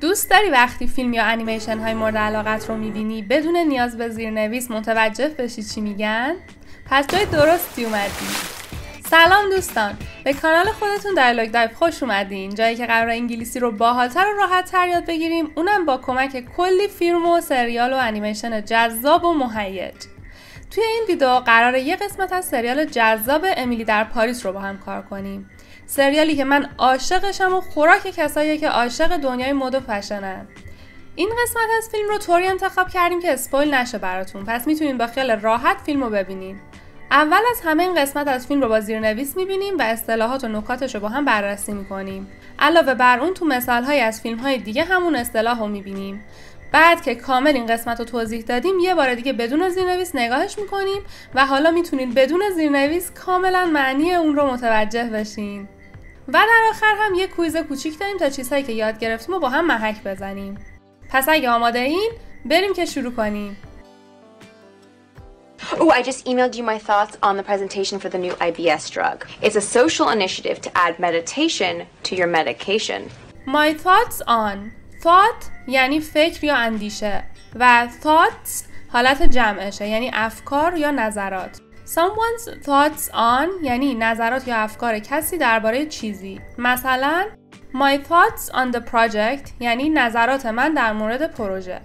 دوست داری وقتی فیلم یا انیمیشن های مورد علاقت رو میبینی بدون نیاز به زیرنویس متوجه بشی چی میگن؟ پس جای درستی اومدی. سلام دوستان، به کانال خودتون دیالوگ دایو خوش اومدین. جایی که قرار انگلیسی رو باحال‌تر و راحت‌تر یاد بگیریم، اونم با کمک کلی فیلم و سریال و انیمیشن جذاب و مهیج. توی این ویدیو قراره یه قسمت از سریال جذاب امیلی در پاریس رو با هم کار کنیم. سریالی که من عاشقشم و خوراک کساییه که عاشق دنیای مد و فشنن. این قسمت از فیلم رو طوری انتخاب کردیم که اسپویل نشه براتون، پس میتونین با خیال راحت فیلم رو ببینین. اول از همه این قسمت از فیلم رو با زیرنویس میبینیم و اصطلاحات و نکاتش رو با هم بررسی میکنیم. علاوه بر اون تو مثال‌های از فیلم‌های دیگه همون اصطلاح رو میبینیم. بعد که کامل این قسمت رو توضیح دادیم یه بار دیگه بدون زیرنویس نگاهش میکنیم و حالا میتونین بدون زیرنویس کاملا معنی اون رو متوجه بشین. و در آخر هم یه کویز کوچیک داریم تا چیزهایی که یاد گرفتیم رو با هم محک بزنیم. پس اگه آماده این بریم که شروع کنیم. Oh, I just emailed you my thoughts on the presentation for the new IBS drug. It's a social initiative to add meditation to your medication. My thoughts on. Thought یعنی فکر یا اندیشه و thoughts حالت جمعشه یعنی افکار یا نظرات. Someone's thoughts on یعنی نظرات یا افکار کسی درباره چیزی. مثلا My thoughts on the project یعنی نظرات من در مورد پروژه.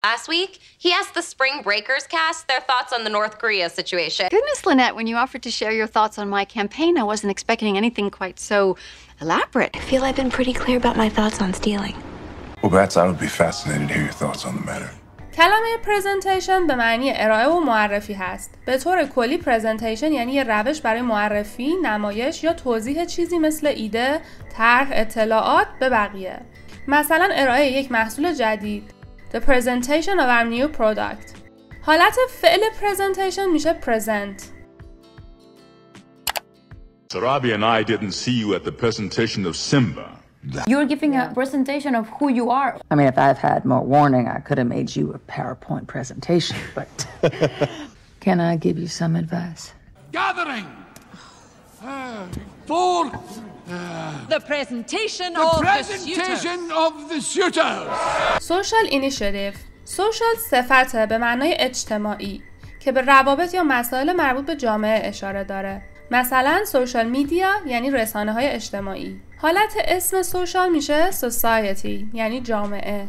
Last week, he asked the Spring Breakers cast their thoughts on the North Korea situation. Goodness, Lynette, when you offered to share your thoughts on my campaign, I wasn't expecting anything quite so elaborate. I feel I've been pretty clear about my thoughts on stealing. Well, Bats, I would be fascinated to hear your thoughts on the matter. کلمه presentation به معنی ارائه و معرفی هست. به طور کلی presentation یعنی یه روش برای معرفی، نمایش یا توضیح چیزی مثل ایده، طرح، اطلاعات به بقیه. مثلا ارائه یک محصول جدید. The presentation of our new product. حالت فعل presentation میشه present. Sarabi and I didn't see you at the presentation of Simba. You're giving a presentation of who you are. I mean, if I've had more warning, I could have made you a PowerPoint presentation, but can I give you some advice? Gathering for The presentation of the suitors. Social initiative. Social صفته به معنای اجتماعی که به روابط یا مسائل مربوط به جامعه اشاره داره. مثلا سوشال میدیا یعنی رسانه‌های اجتماعی. حالت اسم سوشال میشه society یعنی جامعه.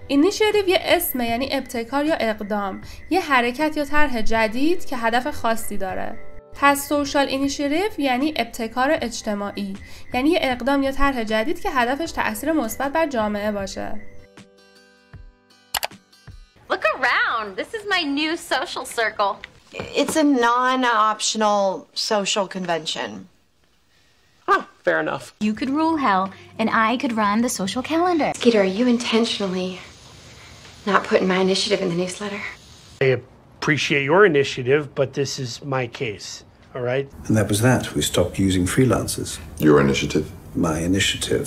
اینیشیتیو یه اسم یعنی ابتکار یا اقدام، یه حرکت یا طرح جدید که هدف خاصی داره. پس سوشال اینیشیتیو یعنی ابتکار اجتماعی، یعنی یه اقدام یا طرح جدید که هدفش تأثیر مثبت بر جامعه باشه. Look around. This is my new social circle. It's a non-optional social convention. Oh, fair enough. You could rule hell, and I could run the social calendar. Skeeter, are you intentionally not putting my initiative in the newsletter? I appreciate your initiative, but this is my case, all right? And that was that. We stopped using freelancers. Your initiative? My initiative.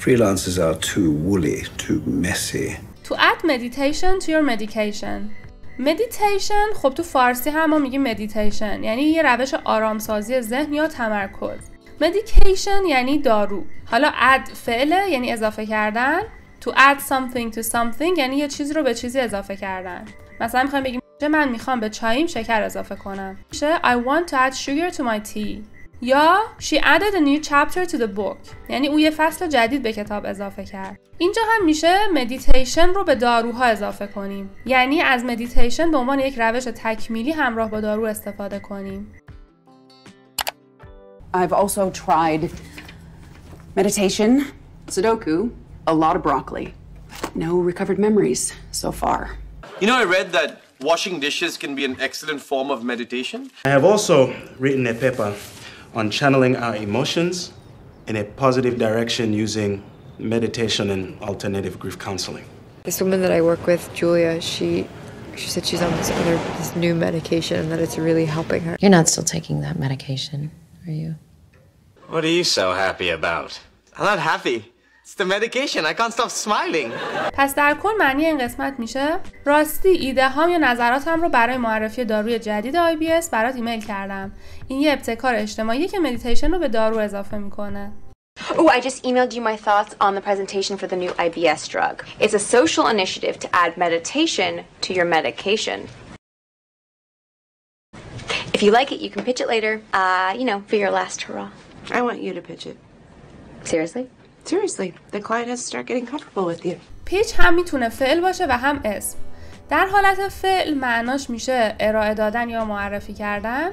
Freelancers are too woolly, too messy. To add meditation to your medication. meditation خب تو فارسی هم ما میگیم meditation یعنی یه روش آرامسازی ذهن یا تمرکز. medication یعنی دارو. حالا add فعله یعنی اضافه کردن. To add something to something یعنی یه چیزی رو به چیزی اضافه کردن. مثلا میخوایم بگیم من میخوام به چاییم شکر اضافه کنم. میشه I want to add sugar to my tea. یا she added a new chapter to the book یعنی او یه فصل جدید به کتاب اضافه کرد. اینجا هم میشه مدیتیشن رو به داروها اضافه کنیم یعنی از مدیتیشن به عنوان یک روش تکمیلی همراه با دارو استفاده کنیم. I've also tried meditation, Sudoku, a lot of broccoli. No recovered memories so far. You know, I read that washing dishes can be an excellent form of meditation. I have also written a paper on channeling our emotions in a positive direction using meditation and alternative grief counseling. This woman that I work with, Julia, she said she's on this new medication and that it's really helping her. You're not still taking that medication, are you? What are you so happy about? I'm not happy. It's the medication. I can't stop smiling. پس در کل معنی این قسمت میشه راستی ایده هام یا نظراتم رو برای معرفی داروی جدید IBS برات ایمیل کردم. این یه ابتکار اجتماعی که مدیتیشن رو به دارو اضافه میکنه. Oh, I just emailed you my thoughts on the presentation for the new IBS drug. It's a social initiative to add meditation to your medication. If you like it, you can pitch it later, for your last hurrah. I want you to pitch it. Seriously? Seriously. The client has to start getting comfortable with you. پیچ هم میتونه فعل باشه و هم اسم. در حالت فعل معناش میشه ارائه دادن یا معرفی کردن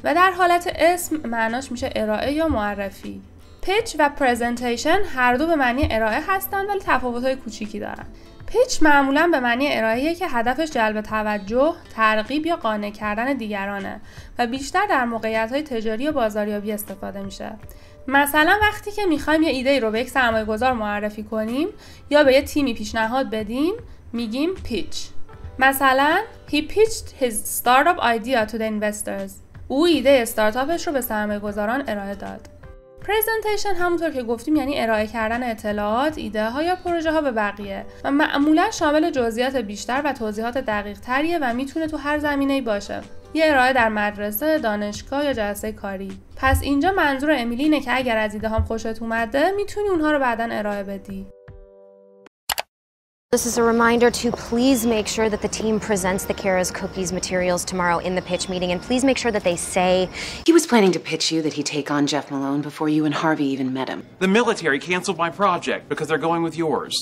و در حالت اسم معناش میشه ارائه یا معرفی. پیچ و پرزنتیشن هر دو به معنی ارائه هستن ولی تفاوت‌های کوچیکی دارن. پیچ معمولاً به معنی ارائه‌ایه که هدفش جلب توجه، ترغیب یا قانع کردن دیگرانه و بیشتر در موقعیت‌های تجاری و بازاریابی استفاده میشه. مثلا وقتی که میخوایم یه ایده رو به یک سرمایه‌گذار معرفی کنیم یا به یه تیمی پیشنهاد بدیم، میگیم پیچ. مثلا he pitched his startup idea to the investors. او ایده استارتاپش رو به سرمایه‌گذاران ارائه داد. پرزنتیشن همونطور که گفتیم یعنی ارائه کردن اطلاعات، ایده ها یا پروژه ها به بقیه و معمولا شامل جزئیات بیشتر و توضیحات دقیق تریه و میتونه تو هر زمینه‌ای باشه. یه ارائه در مدرسه، دانشگاه یا جلسه کاری. پس اینجا منظور امیلی اینه که اگر از ایده هام خوشت اومده میتونی اونها رو بعداً ارائه بدی. This is a reminder to please make sure that the team presents the Kara's Cookies materials tomorrow in the pitch meeting, and please make sure that they say... He was planning to pitch you that he'd take on Jeff Malone before you and Harvey even met him. The military canceled my project because they're going with yours.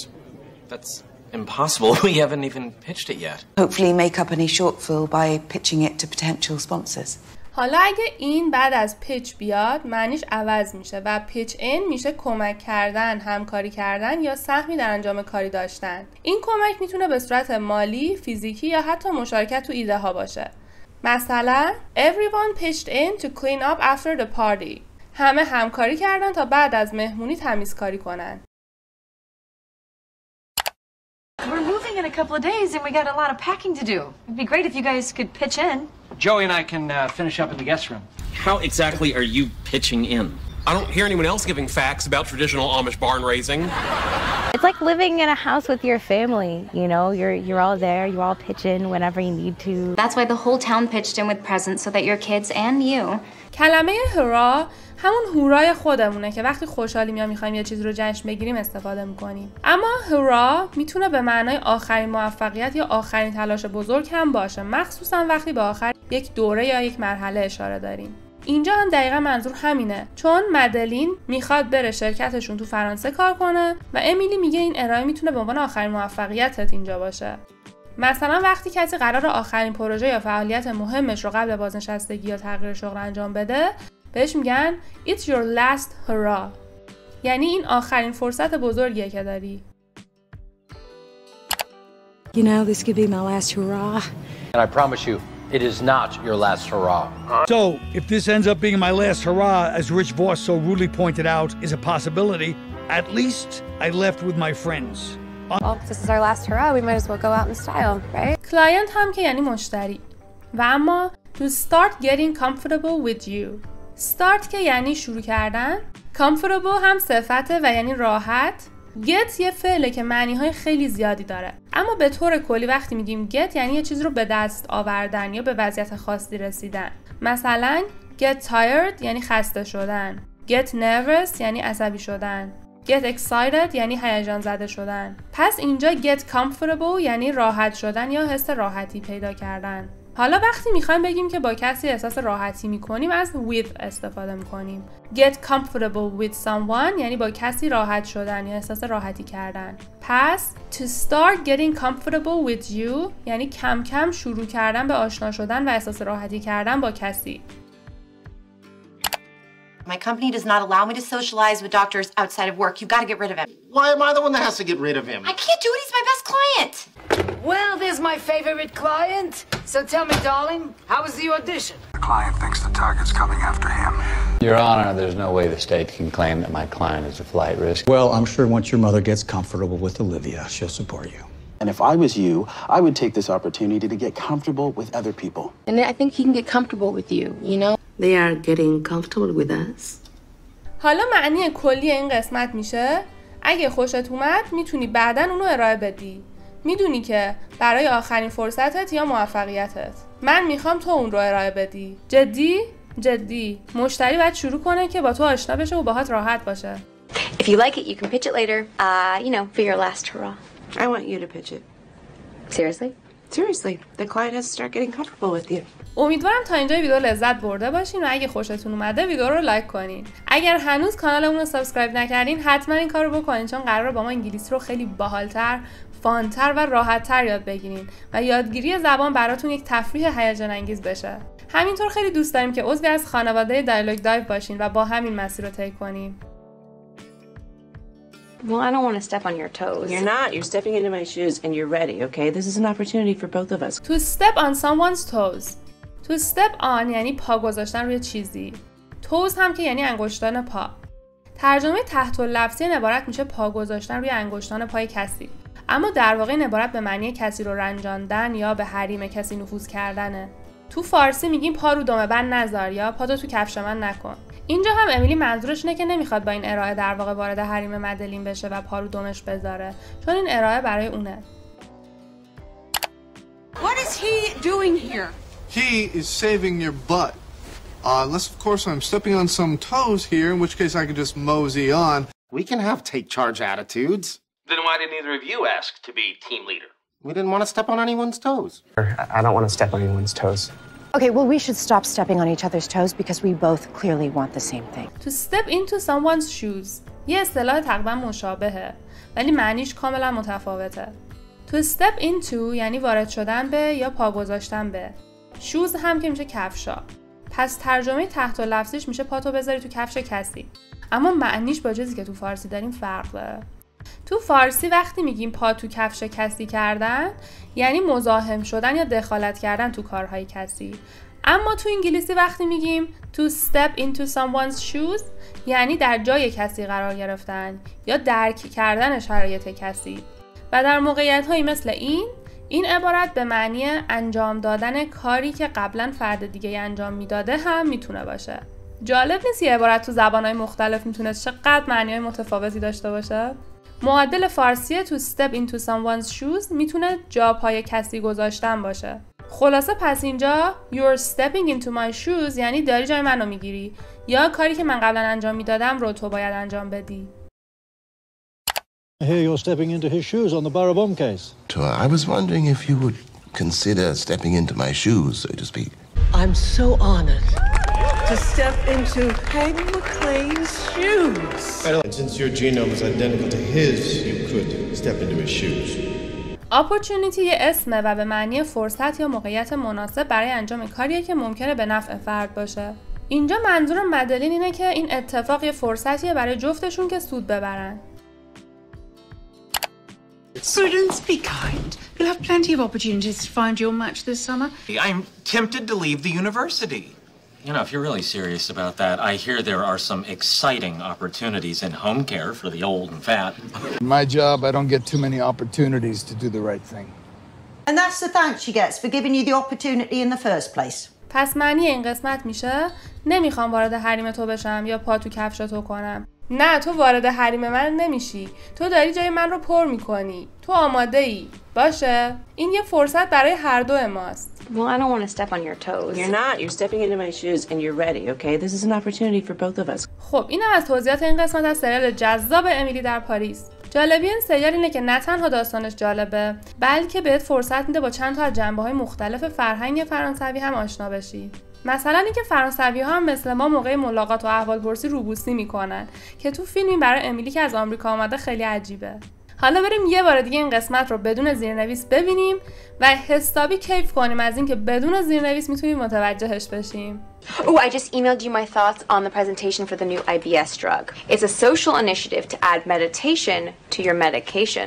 That's impossible. We haven't even pitched it yet. Hopefully make up any shortfall by pitching it to potential sponsors. حالا اگه این بعد از پیچ بیاد معنیش عوض میشه و پیچ این میشه کمک کردن، همکاری کردن یا سهمی در انجام کاری داشتن. این کمک میتونه به صورت مالی، فیزیکی یا حتی مشارکت تو ایده ها باشه. مثلا everyone pitched in to clean up after the party. همه همکاری کردن تا بعد از مهمونی تمیزکاری کنن. We're moving in a couple of days and we got a lot of packing to do. It'd be great if you guys could pitch in. Joey and I can finish up in the guest room. How exactly are you pitching in? I don't hear anyone else giving facts about traditional Amish barn raising. It's like living in a house with your family, you know, you're all there, you all pitch in whenever you need to. That's why the whole town pitched in with presents so that your kids and you. کلمه هورا همون هورای خودمونه که وقتی خوشحالیم یا میخوایم یه چیز رو جشن بگیریم استفاده میکنیم. اما هورا میتونه به معنای آخرین موفقیت یا آخرین تلاش بزرگ هم باشه، مخصوصا وقتی به آخر یک دوره یا یک مرحله اشاره داریم. اینجا هم دقیقا منظور همینه، چون مدلین میخواد بره شرکتشون تو فرانسه کار کنه و امیلی میگه این ارائه میتونه به عنوان آخرین موفقیتت اینجا باشه. مثلا وقتی کسی قرار آخرین پروژه یا فعالیت مهمش رو قبل بازنشستگی یا تغییر شغل انجام بده، بهش میگن It's your last hurrah. یعنی این آخرین فرصت بزرگیه که داری. You know, this could be my last hurrah. And I promise you, it is not your last hurrah. So, if this ends up being my last hurrah, as Rich Voss so rudely pointed out, is a possibility, at least I left with my friends. Well, if this is our last hurrah, we might as well go out in style, right? Client هم که یعنی مشتری. و اما to start getting comfortable with you. start که یعنی شروع کردن. comfortable هم صفته و یعنی راحت. get یه فعله که معنی‌های خیلی زیادی داره. اما به طور کلی وقتی میگیم get یعنی یه چیز رو به دست آوردن یا به وضعیت خاصی رسیدن. مثلا get tired یعنی خسته شدن. get nervous یعنی عصبی شدن. get excited یعنی هیجان زده شدن. پس اینجا get comfortable یعنی راحت شدن یا حس راحتی پیدا کردن. حالا وقتی میخوایم بگیم که با کسی احساس راحتی میکنیم از with استفاده میکنیم. get comfortable with someone یعنی با کسی راحت شدن یا احساس راحتی کردن. پس to start getting comfortable with you یعنی کم کم شروع کردن به آشنا شدن و احساس راحتی کردن با کسی. My company does not allow me to socialize with doctors outside of work. You've got to get rid of him. Why am I the one that has to get rid of him? I can't do it. He's my best client. Well, there's my favorite client. So tell me, darling, how was the audition? The client thinks the target's coming after him. Your Honor, there's no way the state can claim that my client is a flight risk. Well, I'm sure once your mother gets comfortable with Olivia, she'll support you. And if I was you, I would take this opportunity to get comfortable with other people. And I think he can get comfortable with you, you know? They are getting comfortable with us. حالا معنی کلی این قسمت میشه اگه خوشت اومد میتونی بعداً اونو ارائه بدی. میدونی که برای آخرین فرصتت یا موفقیتت. من میخوام تو اون رو ارائه بدی. جدی؟ جدی. مشتری باید شروع کنه که با تو آشنا بشه و باهات راحت باشه. If you like it, you can pitch it later, for your last hurrah. I want you to pitch it. Seriously? Seriously. The client has to start getting comfortable with you. امیدوارم تا اینجا ویدیو لذت برده باشین و اگه خوشتون اومده ویدیو رو لایک کنین. اگر هنوز کانالمون رو سابسکرایب نکردین حتما این کارو بکنین، چون قراره با ما انگلیسی رو خیلی باحال‌تر، فان‌تر و راحت‌تر یاد بگیرین و یادگیری زبان براتون یک تفریح هیجان انگیز بشه. همینطور خیلی دوست داریم که عضوی از خانواده دیالوگ دایو باشین و با همین مسیر رو طی کنیم. Well, I don't want to step on your toes. You're not. You're stepping into my shoes and you're ready, okay? This is an opportunity for both of us. To step on someone's toes. To step on یعنی پا گذاشتن روی چیزی. toes هم که یعنی انگشتان پا. ترجمه تحت اللفظی این عبارت میشه پا گذاشتن روی انگشتان پای کسی. اما در واقع این عبارت به معنی کسی رو رنجاندن یا به حریم کسی نفوذ کردنه. تو فارسی میگیم پا رو دم بند نذار یا پاتو تو کفش من نکن. اینجا هم امیلی منظورش اینه که نمیخواد با این ارائه در واقع وارد حریم مدلین بشه و پا رو دمش بذاره، چون این ارائه برای اونه. What is he doing here? He is saving your butt. Unless of course I'm stepping on some toes here, in which case I could just mosey on. We can have take charge attitudes. Then why did neither of you ask to be team leader? We didn't want to step on anyone's toes. I don't want to step on anyone's toes. Okay, well, we should stop stepping on each other's toes because we both clearly want the same thing. To step into someone's shoes یه اصطلاح تقریبا مشابهه ولی معنیش کاملا متفاوته. To step into یعنی وارد شدن به یا پا گذاشتن به. shoes هم که میشه کفشا. پس ترجمه تحت لفظیش میشه پاتو بذاری تو کفش کسی. اما معنیش با چیزی که تو فارسی داریم فرق داره. تو فارسی وقتی میگیم پا تو کفش کسی کردن یعنی مزاحم شدن یا دخالت کردن تو کارهای کسی. اما تو انگلیسی وقتی میگیم to step into someone's shoes یعنی در جای کسی قرار گرفتن یا درک کردن شرایط کسی. و در موقعیت‌هایی مثل این عبارت به معنی انجام دادن کاری که قبلا فرد دیگه انجام میداده هم میتونه باشه. جالب نیست یه عبارت تو زبان‌های مختلف میتونه چقدر معنی‌های متفاوتی داشته باشه؟ معادل فارسی to step into someone's shoes میتونه جا پای کسی گذاشتن باشه. خلاصه پس اینجا you're stepping into my shoes یعنی داری جای منو میگیری یا کاری که من قبلا انجام میدادم رو تو باید انجام بدی. I hear you're stepping into his shoes on the Barabom case. I was wondering if you would consider stepping into my shoes, so to speak. I'm so honored to step into Hank McClane's shoes. And since your genome is identical to his, you could step into his shoes. Opportunity یه اسمه و به معنی فرصت یا موقعیت مناسب برای انجام کاریه که ممکنه به نفع فرد باشه. اینجا منظور مدلین اینه که این اتفاق یه فرصتیه برای جفتشون که سود ببرن. Prudence, be kind. You'll have plenty of opportunities to find your match this summer. I'm tempted to leave the university. You know, if you're really serious about that, I hear there are some exciting opportunities in home care for the old and fat. In my job, I don't get too many opportunities to do the right thing. And that's the thanks she gets for giving you the opportunity in the first place. پس معنی این قسمت میشه نمیخوام وارد حریم تو بشم یا پا تو کفش تو کنم. نه، تو وارد حریم من نمیشی. تو داری جای من رو پر میکنی. تو آماده ای. باشه؟ این یه فرصت برای هر دو ماست. Well, I don't want to step on your toes. You're not. You're stepping into my shoes and you're ready, okay? This is an opportunity for both of us. خب اینم از توضیحات این قسمت از سریال جذاب امیلی در پاریس. جالبی این سریال اینه که نه تنها داستانش جالبه، بلکه بهت فرصت میده با چند تا از جنبه‌های مختلف فرهنگ فرانسوی هم آشنا بشی. مثلا اینکه فرانسوی‌ها هم مثل ما موقع ملاقات و احوالپرسی روبوسی میکنن که تو فیلمی برای امیلی که از آمریکا اومده خیلی عجیبه. حالا بریم یه بار دیگه این قسمت رو بدون زیرنویس ببینیم و حسابی کیف کنیم از اینکه بدون زیرنویس میتونیم متوجهش بشیم. Oh, I just emailed you my thoughts on the presentation for the new IBS drug. It's a social initiative to add meditation to your medication.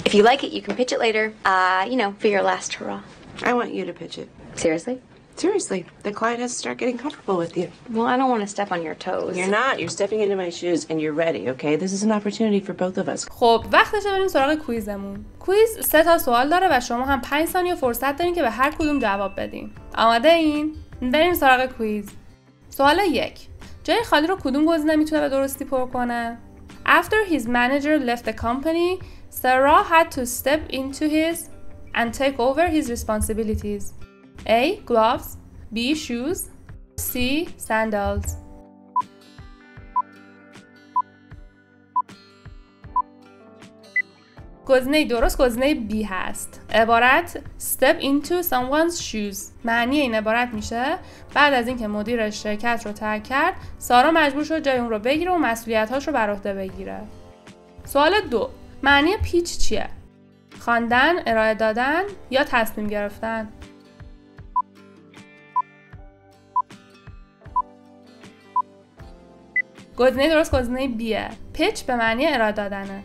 If you like it, you can pitch it later, for your last hurrah. I want you to pitch it. Seriously? Seriously. The client has to start getting comfortable with you. Well, I don't want to step on your toes. You're not. You're stepping into my shoes and you're ready, okay? This is an opportunity for both of us. خب وقتشه بریم سراغ کویزمون. کویز 3 تا سوال داره و شما هم 5 ثانیه فرصت دارین که به هر کدوم جواب بدین. آماده این؟ بریم سراغ کویز. سوال 1. جای خالی رو کدوم گزینه میتونه به درستی پر کنه؟ After his manager left the company, Sarah had to step into his and take over his responsibilities. A. Gloves. B. Shoes. C. Sandals. گزینه درست گزینه B هست. عبارت step into someone's shoes. معنی این عبارت میشه بعد از اینکه مدیرش شرکت رو ترک کرد، سارا مجبور شد جای اون رو بگیره و مسئولیت‌هاش رو بر عهده بگیره. سوال 2. معنی پیچ چیه؟ خواندن، ارائه دادن یا تصمیم گرفتن؟ گزینه درست گزینه بیه. پیچ به معنی ارائه دادنه.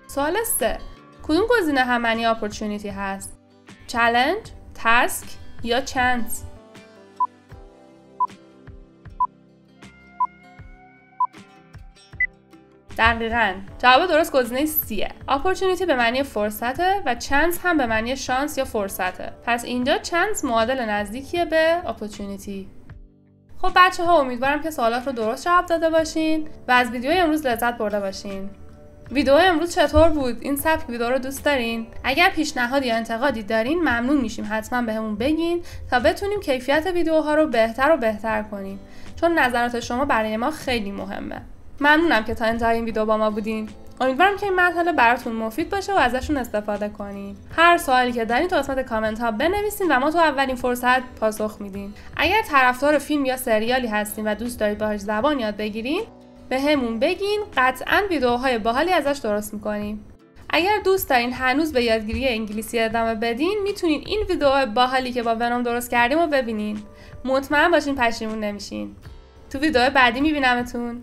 سوال 3. کدوم گزینه هم معنی اپورتونیتی هست؟ چالش، تاسک یا چانس؟ دقیقاً جواب درست گزینه سیه. اپورتونیتی به معنی فرصته و چانس هم به معنی شانس یا فرصته. پس اینجا چانس معادل نزدیکیه به اپورتونیتی. خب بچه ها، امیدوارم که سوالات رو درست جواب داده باشین و از ویدیوی امروز لذت برده باشین. ویدیو امروز چطور بود؟ این سبک ویدیو رو دوست دارین؟ اگر پیشنهاد یا انتقادی دارین ممنون میشیم حتما بهمون بگین تا بتونیم کیفیت ویدیوها رو بهتر و بهتر کنیم، چون نظرات شما برای ما خیلی مهمه. ممنونم که تا انتهای این ویدیو با ما بودین. امیدوارم که این مرحله براتون مفید باشه و ازشون استفاده کنین. هر سوالی که دارین تو قسمت کامنت ها بنویسین و ما تو اولین فرصت پاسخ میدیم. اگر طرفدار فیلم یا سریالی هستین و دوست دارید باهاش زبان یاد بگیرین، به همون بگین، قطعاً ویدیوهای باحالی ازش درست میکنیم. اگر دوست دارین هنوز به یادگیری انگلیسی ادامه بدین، میتونین این ویدیو باحالی که با ونوم درست کردیم رو ببینین. مطمئن باشین پشیمون نمیشین. تو ویدیو بعدی میبینمتون.